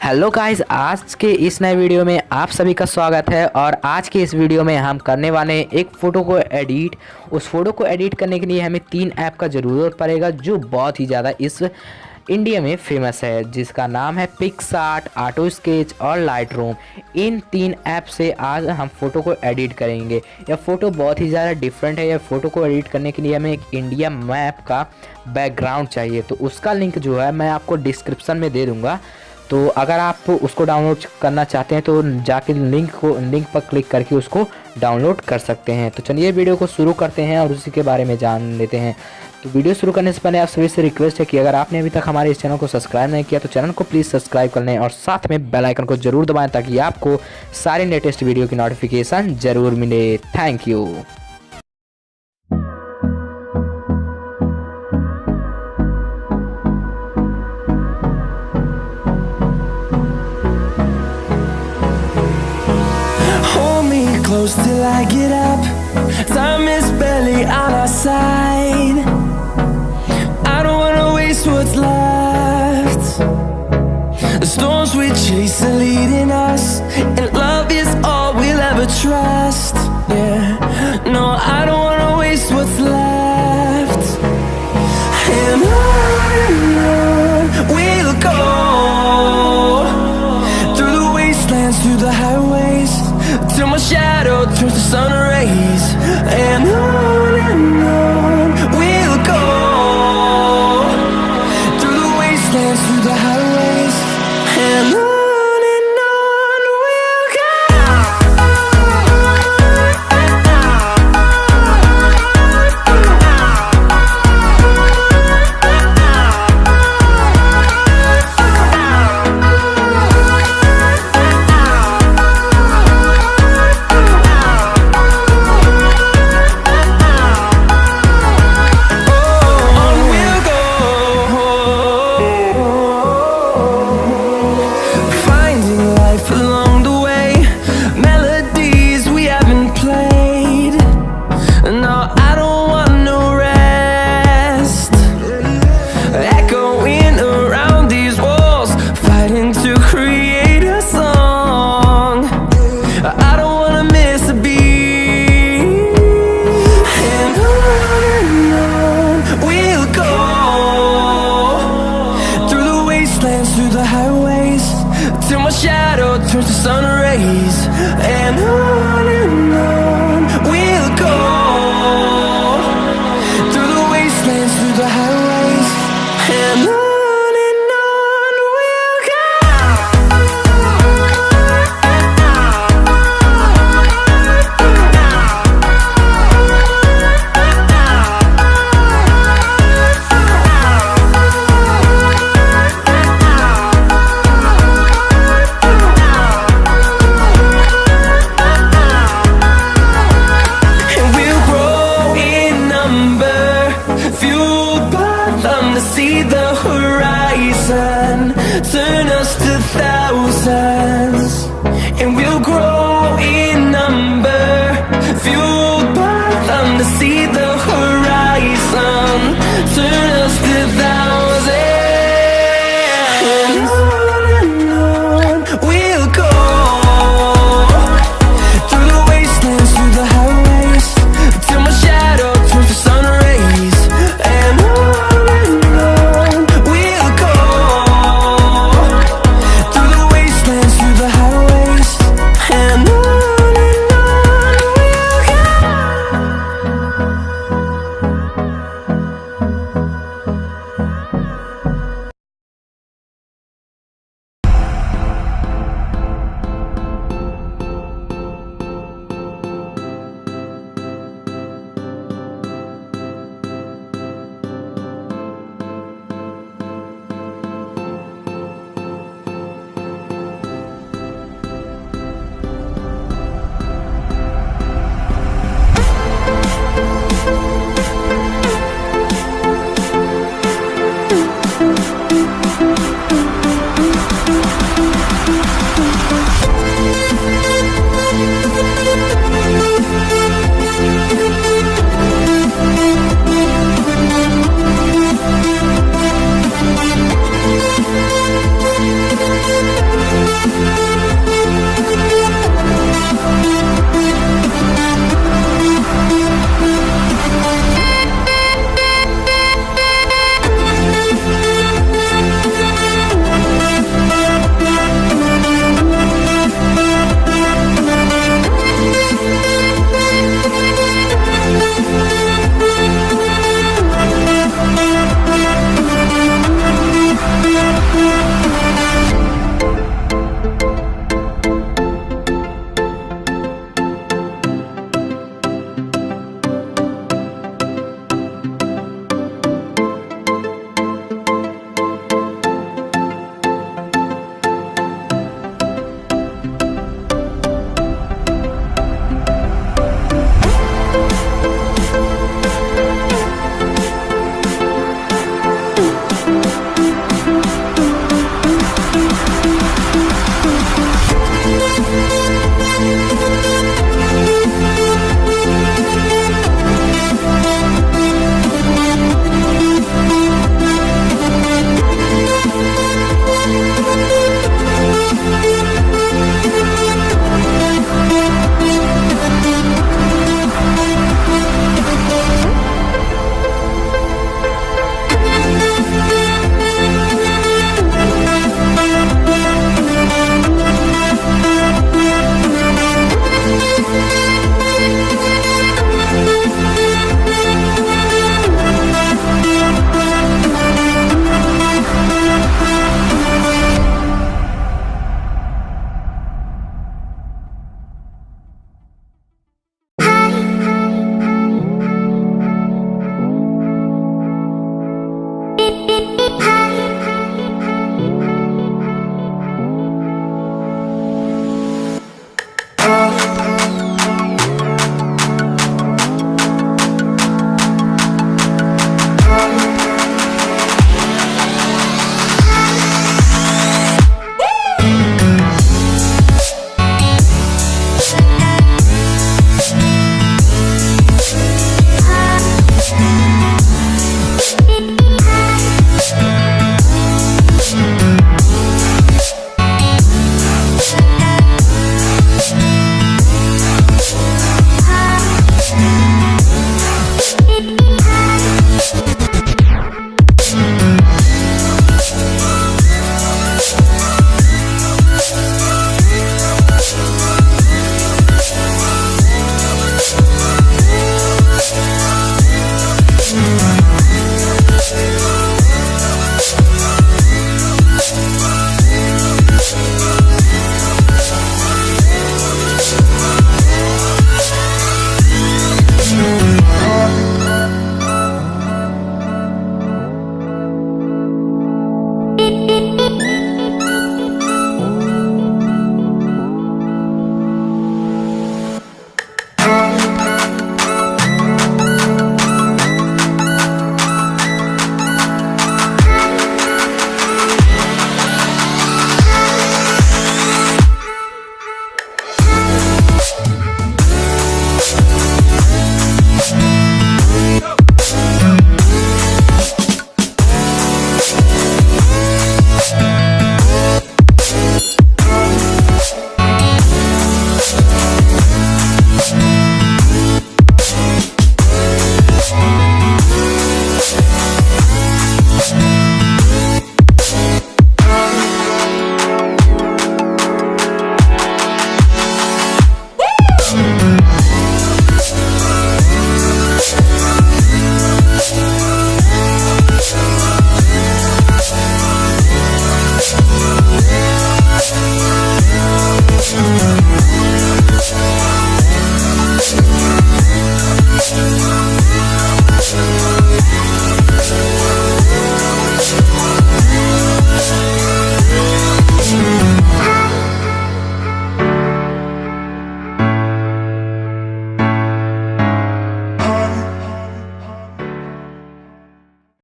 Hello guys, आज के इस नए वीडियो में आप सभी का स्वागत है। और आज के इस वीडियो में हम करने वाले हैं एक फ़ोटो को एडिट। उस फोटो को एडिट करने के लिए हमें 3 ऐप का ज़रूरत पड़ेगा जो बहुत ही ज़्यादा इस इंडिया में फेमस है, जिसका नाम है पिक्सार्ट, ऑटो स्केच और लाइटरूम। इन 3 ऐप से आज हम फ़ोटो को एडिट करेंगे। यह फ़ोटो बहुत ही ज़्यादा डिफरेंट है। यह फ़ोटो को एडिट करने के लिए हमें एक इंडिया मैप का बैकग्राउंड चाहिए, तो उसका लिंक जो है मैं आपको डिस्क्रिप्शन में दे दूँगा। तो अगर आप उसको डाउनलोड करना चाहते हैं तो जाके लिंक पर क्लिक करके उसको डाउनलोड कर सकते हैं। तो चलिए वीडियो को शुरू करते हैं और उसी के बारे में जान लेते हैं। तो वीडियो शुरू करने से पहले आप सभी से रिक्वेस्ट है कि अगर आपने अभी तक हमारे इस चैनल को सब्सक्राइब नहीं किया तो चैनल को प्लीज़ सब्सक्राइब कर लें और साथ में बेल आइकन को ज़रूर दबाएं ताकि आपको सारे लेटेस्ट वीडियो की नोटिफिकेशन ज़रूर मिले। Thank you. Close till I get up. Time is barely on our side. I don't wanna waste what's left. The storms we chase are leading us, and love is all we'll ever trust. Yeah, no, I don't wanna waste what's left. And on we'll go, through the wastelands, through the highways, till my shadow turns to sun rays. And on we'll go, through the wastelands, through the highways, and on we'll go. Through the highways, till my shadow turns to sun rays. And on we'll go, through the wastelands, through the highways, and on we'll go. See the horizon, turn us to thousands.